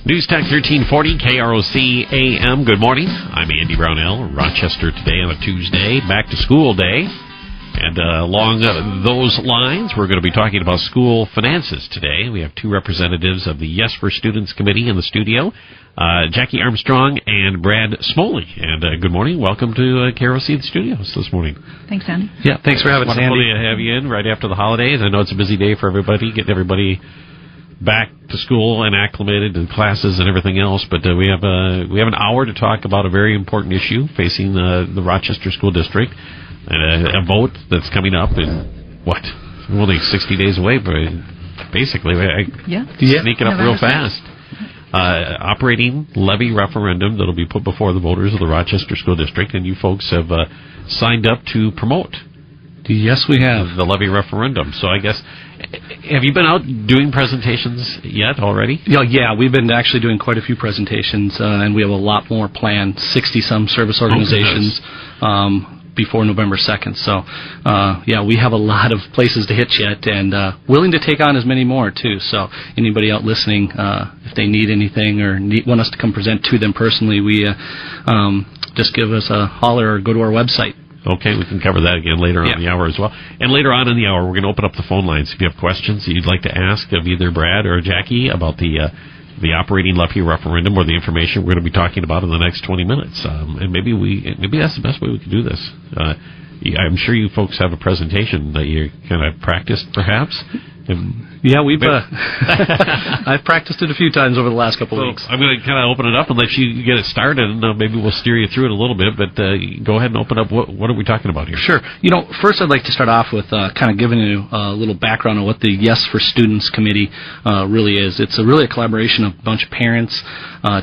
News Talk 1340, KROC AM. Good morning. I'm Andy Brownell, Rochester today on a Tuesday, back to school day. And along those lines, we're going to be talking about school finances today. We have two representatives of the Yes for Students Committee in the studio, Jackie Armstrong and Brad Smoley. And good morning. Welcome to KROC Studios this morning. Thanks, Andy. Yeah, thanks for having us, Andy. Wonderful to have you in right after the holidays. I know it's a busy day for everybody, getting everybody back to school and acclimated to classes and everything else, but we have an hour to talk about a very important issue facing the Rochester School District, and a vote that's coming up in only 60 days away, but basically sneak it up real fast. Operating levy referendum that'll be put before the voters of the Rochester School District, and you folks have signed up to promote. Yes, we have. The levy referendum. So I guess, have you been out doing presentations yet already? Yeah, we've been actually doing quite a few presentations, and we have a lot more planned, 60-some service organizations before November 2nd. So, we have a lot of places to hit yet, and willing to take on as many more, too. So anybody out listening, if they need anything or want us to come present to them personally, we just give us a holler or go to our website. Okay, we can cover that again later on in the hour as well. And later on in the hour, we're going to open up the phone lines. If you have questions that you'd like to ask of either Brad or Jackie about the operating levy referendum or the information we're going to be talking about in the next 20 minutes. And maybe that's the best way we can do this. I'm sure you folks have a presentation that you kind of practiced, perhaps. Yeah, I've practiced it a few times over the last couple of weeks. I'm going to kind of open it up and let you get it started, and maybe we'll steer you through it a little bit, but go ahead and open up. What are we talking about here? Sure. First I'd like to start off with kind of giving you a little background on what the Yes for Students Committee really is. It's really a collaboration of a bunch of parents,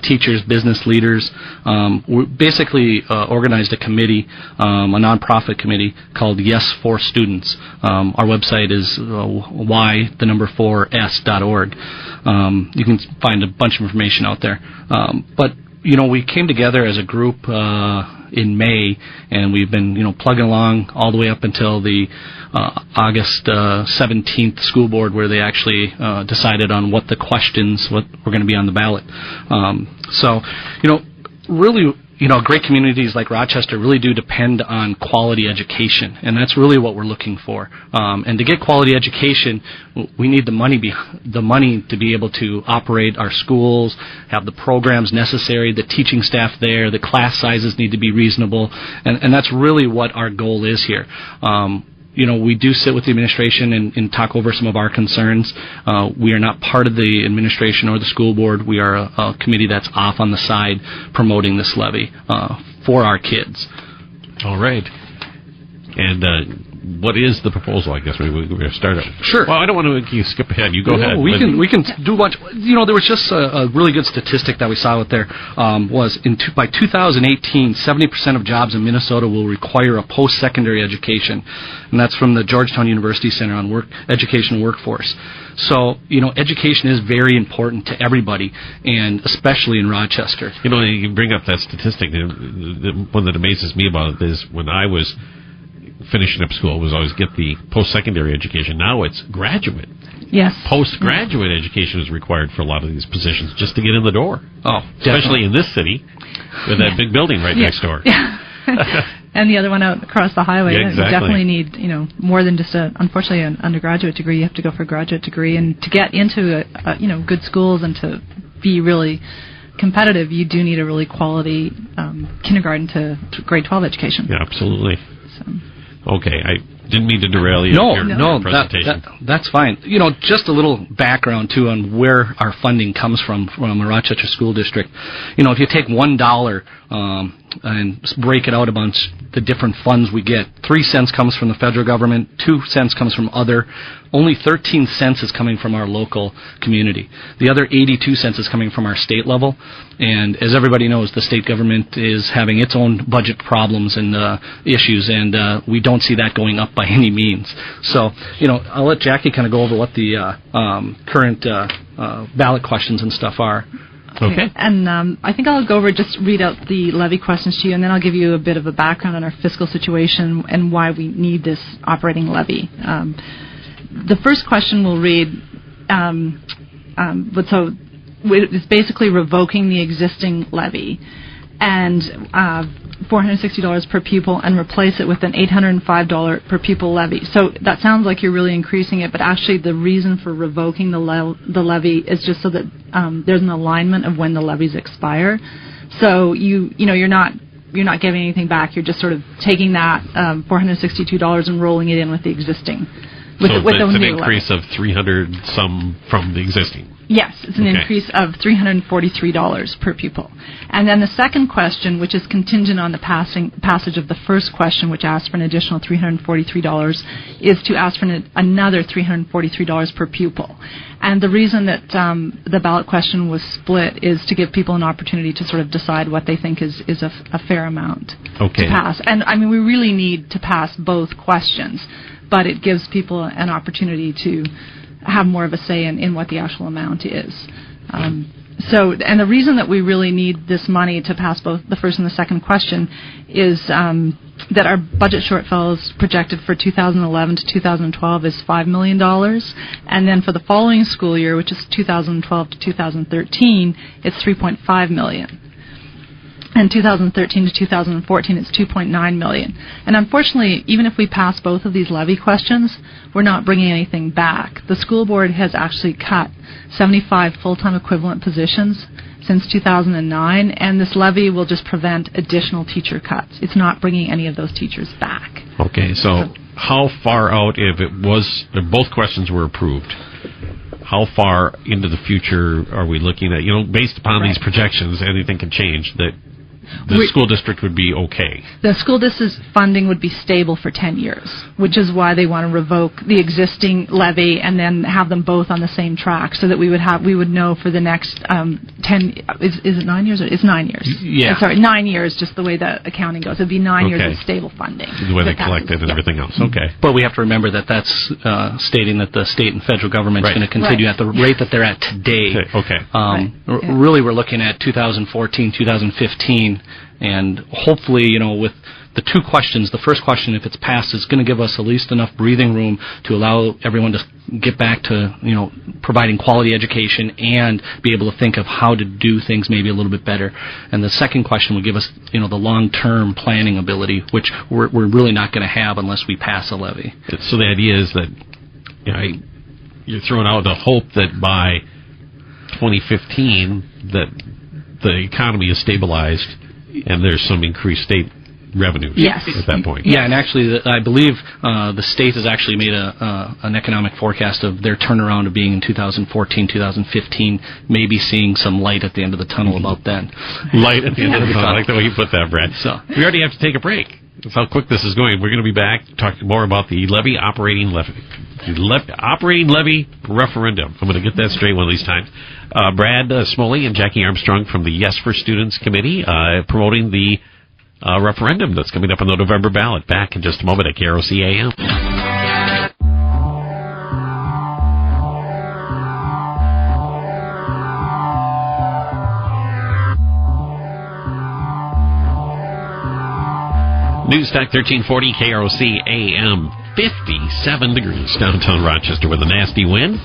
teachers, business leaders. We basically organized a committee, a nonprofit committee called Yes for Students. Our website is y4s.org. You can find a bunch of information out there. But we came together as a group in May, and we've been plugging along all the way up until the August 17th school board, where they actually decided on what the questions were going to be on the ballot. Really, great communities like Rochester really do depend on quality education, and that's really what we're looking for. And to get quality education, we need the money to be able to operate our schools, have the programs necessary, the teaching staff there, the class sizes need to be reasonable, and that's really what our goal is here. We do sit with the administration and talk over some of our concerns. We are not part of the administration or the school board. We are a committee that's off on the side promoting this levy for our kids. All right. And what is the proposal? I guess we're going to start it. Sure. Well, I don't want to skip ahead. You go ahead. We can do much. There was just a really good statistic that we saw out there. By 2018, 70% of jobs in Minnesota will require a post-secondary education, and that's from the Georgetown University Center on Education and Workforce. So, education is very important to everybody, and especially in Rochester. You bring up that statistic. The one that amazes me about it is when I was finishing up school, was always get the post-secondary education. Now it's graduate. Yes. Post-graduate education is required for a lot of these positions just to get in the door. Oh, especially in this city with that big building right next door. Yeah. And the other one out across the highway. Yeah, exactly. You definitely need, more than just unfortunately an undergraduate degree. You have to go for a graduate degree, and to get into good schools and to be really competitive, you do need a really quality kindergarten to grade 12 education. Yeah, absolutely. So. Okay, I didn't mean to derail you. No, presentation. That's fine. Just a little background too on where our funding comes from a Rochester School District. If you take $1 and break it out amongst the different funds we get, 3 cents comes from the federal government, 2 cents comes from other. Only 13 cents is coming from our local community. The other 82 cents is coming from our state level. And as everybody knows, the state government is having its own budget problems and issues, and we don't see that going up by any means. So, I'll let Jackie kind of go over what the current ballot questions and stuff are. Okay. And I think I'll go over, just read out the levy questions to you, and then I'll give you a bit of a background on our fiscal situation and why we need this operating levy. The first question we'll read, it's basically revoking the existing levy and $460 per pupil, and replace it with an $805 per pupil levy. So that sounds like you're really increasing it, but actually the reason for revoking the levy is just so that there's an alignment of when the levies expire. So you're not giving anything back. You're just sort of taking that $462 and rolling it in with the existing. With it's an increase of $300 some from the existing. Yes, it's an increase of $343 per pupil. And then the second question, which is contingent on the passage of the first question, which asks for an additional $343, is to ask for another $343 per pupil. And the reason that the ballot question was split is to give people an opportunity to sort of decide what they think is a fair amount to pass. And I mean, we really need to pass both questions, but it gives people an opportunity to have more of a say in what the actual amount is. And the reason that we really need this money to pass both the first and the second question is that our budget shortfall is projected for 2011 to 2012 is $5 million. And then for the following school year, which is 2012 to 2013, it's $3.5 million. And 2013 to 2014, it's $2.9 million. And unfortunately, even if we pass both of these levy questions, we're not bringing anything back. The school board has actually cut 75 full-time equivalent positions since 2009, and this levy will just prevent additional teacher cuts. It's not bringing any of those teachers back. Okay, so how far out, if both questions were approved, how far into the future are we looking at? Based upon these projections, anything can change. That the school district would be okay. The school district's funding would be stable for 10 years, which is why they want to revoke the existing levy and then have them both on the same track, so that we would know for the next 10. Is it 9 years? It's 9 years. Yeah. Sorry, 9 years. Just the way the accounting goes, it'd be 9 years of stable funding. The way they collect it and everything else. Okay. But we have to remember that that's stating that the state and federal government is going to continue at the rate that they're at today. Okay. Really, we're looking at 2014, 2015. And hopefully, with the two questions, the first question, if it's passed, is going to give us at least enough breathing room to allow everyone to get back to, providing quality education and be able to think of how to do things maybe a little bit better. And the second question will give us, the long-term planning ability, which we're really not going to have unless we pass a levy. So the idea is that you're throwing out the hope that by 2015 that the economy is stabilized and there's some increased state revenue at that point. Yeah, and actually, I believe the state has actually made an economic forecast of their turnaround of being in 2014, 2015, maybe seeing some light at the end of the tunnel about then. Light at the end of the tunnel. I like the way you put that, Brad. So we already have to take a break. That's how quick this is going. We're going to be back talking more about the operating levy referendum. I'm going to get that straight one of these times. Brad Smoley and Jackie Armstrong from the Yes for Students Committee promoting the referendum that's coming up on the November ballot. Back in just a moment at KROC AM. Newstalk 1340 KROC AM. 57 degrees downtown Rochester with a nasty wind.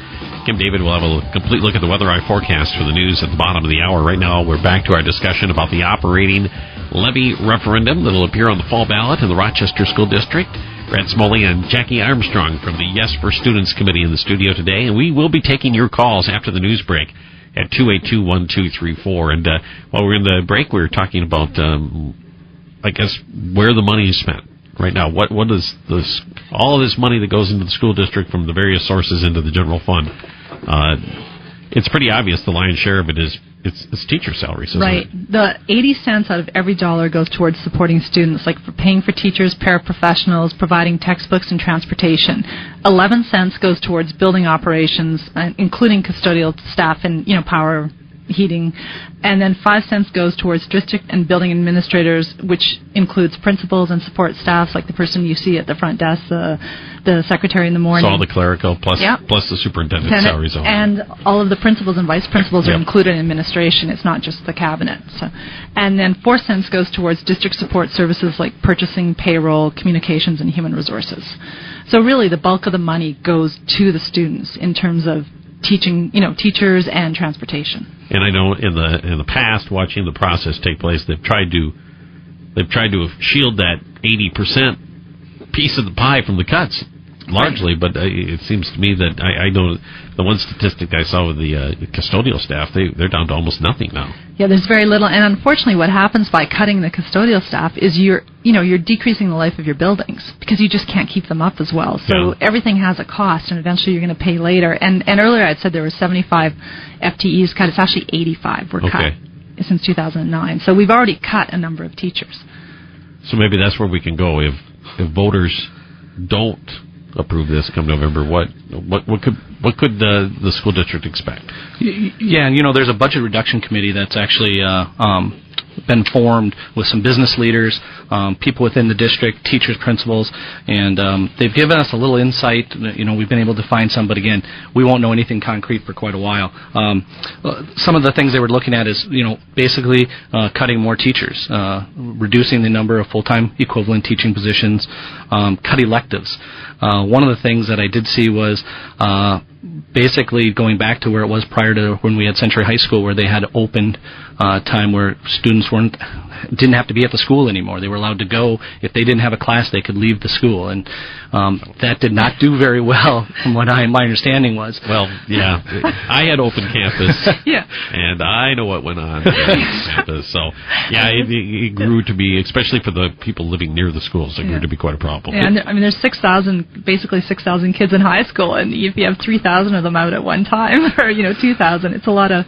Kim David will have a complete look at the weather eye forecast for the news at the bottom of the hour. Right now, we're back to our discussion about the operating levy referendum that will appear on the fall ballot in the Rochester School District. Brad Smoley and Jackie Armstrong from the Yes for Students Committee in the studio today, and we will be taking your calls after the news break at 282-1234. And while we're in the break, we were talking about, where the money is spent. Right now, what is this? All of this money that goes into the school district from the various sources into the general fund. It's pretty obvious the lion's share of it is it's teacher salaries, isn't it? The 80 cents out of every dollar goes towards supporting students, like for paying for teachers, paraprofessionals, providing textbooks and transportation. 11 cents goes towards building operations, including custodial staff and power, heating, and then 5 cents goes towards district and building administrators, which includes principals and support staffs, like the person you see at the front desk, the secretary in the morning. So all the clerical plus the superintendent's salaries. And all of the principals and vice principals are included in administration. It's not just the cabinet. So, and then 4 cents goes towards district support services like purchasing, payroll, communications, and human resources. So really the bulk of the money goes to the students in terms of teaching, teachers and transportation. And I know in the past, watching the process take place, they've tried to shield that 80% piece of the pie from the cuts, largely. But it seems to me that I know the one statistic I saw with the custodial staff, they're down to almost nothing now. Yeah, there's very little, and unfortunately, what happens by cutting the custodial staff is you're decreasing the life of your buildings because you just can't keep them up as well. So everything has a cost, and eventually you're going to pay later. And earlier I'd said there were 75 FTEs cut. It's actually 85 were cut since 2009. So we've already cut a number of teachers. So maybe that's where we can go if voters don't approve this come November. What could the school district expect? Yeah, and there's a budget reduction committee that's actually been formed with some business leaders, people within the district, teachers, principals, and they've given us a little insight. We've been able to find some, but again, we won't know anything concrete for quite a while. Some of the things they were looking at is, basically cutting more teachers, reducing the number of full-time equivalent teaching positions, cut electives. One of the things that I did see was basically going back to where it was prior to when we had Century High School, where they had opened time where students didn't have to be at the school anymore. They were allowed to go. If they didn't have a class, they could leave the school, and that did not do very well from what my understanding was. Well, yeah, I had open campus, and I know what went on campus. So, yeah, it grew to be, especially for the people living near the schools, it grew to be quite a problem. Yeah, and there's 6,000 kids in high school, and if you have 3,000 of them out at one time, or 2,000, it's a lot of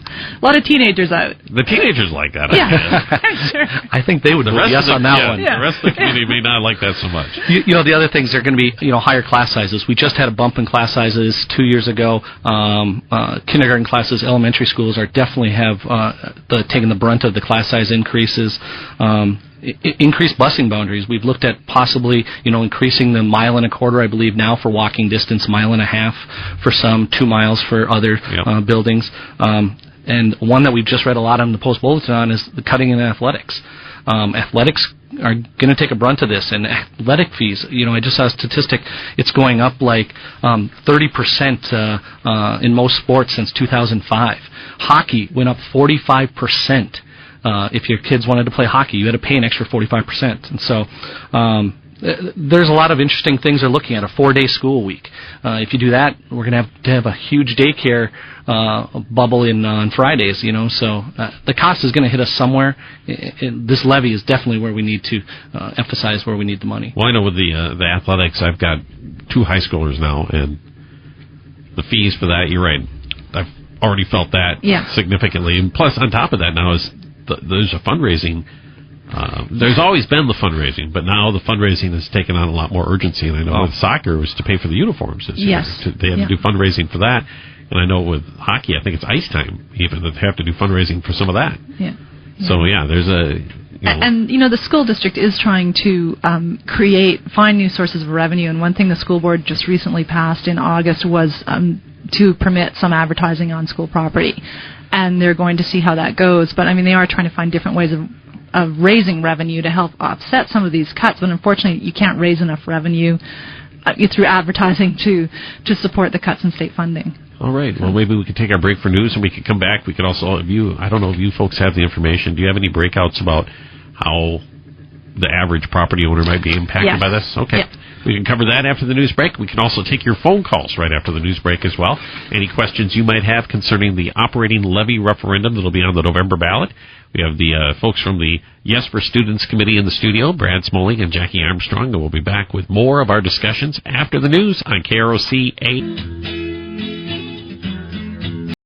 teenagers out. The teenagers like that. I'm sure. I think they would vote yes on that one. Yeah. The rest of the community may not like that so much. The other things are going to be higher class sizes. We just had a bump in class sizes 2 years ago. Kindergarten classes, elementary schools are definitely have taken the brunt of the class size increases. Increased busing boundaries. We've looked at possibly, increasing the 1.25 miles, I believe now for walking distance, 1.5 miles for some, 2 miles for other buildings. And one that we've just read a lot on the Post Bulletin on is the cutting in athletics. Athletics are going to take a brunt of this, and athletic fees, I just saw a statistic, it's going up like 30% in most sports since 2005. Hockey went up 45%. If your kids wanted to play hockey, you had to pay an extra 45%. And so there's a lot of interesting things they're looking at. A 4-day school week. If you do that, we're going to have a huge daycare bubble on Fridays. So the cost is going to hit us somewhere. This levy is definitely where we need to emphasize where we need the money. Well, I know with the athletics, I've got 2 high schoolers now, and the fees for that, you're right, I've already felt that significantly. And plus, on top of that now is there's a fundraising. There's always been the fundraising, but now the fundraising has taken on a lot more urgency. And I know with soccer, it was to pay for the uniforms this year. They had to do fundraising for that. And I know with hockey, I think it's ice time even, that they have to do fundraising for some of that. So, there's a... And the school district is trying to find new sources of revenue. And one thing the school board just recently passed in August was to permit some advertising on school property. And they're going to see how that goes. But, they are trying to find different ways of raising revenue to help offset some of these cuts. But unfortunately, you can't raise enough revenue through advertising to support the cuts in state funding. All right. Well, maybe we could take our break for news, and we could come back. We could also, I don't know if you folks have the information. Do you have any breakouts about how the average property owner might be impacted by this? Okay. Yes. We can cover that after the news break. We can also take your phone calls right after the news break as well. Any questions you might have concerning the operating levy referendum that will be on the November ballot. We have the folks from the Yes for Students Committee in the studio, Brad Smoling and Jackie Armstrong, and we'll be back with more of our discussions after the news on KROC AM.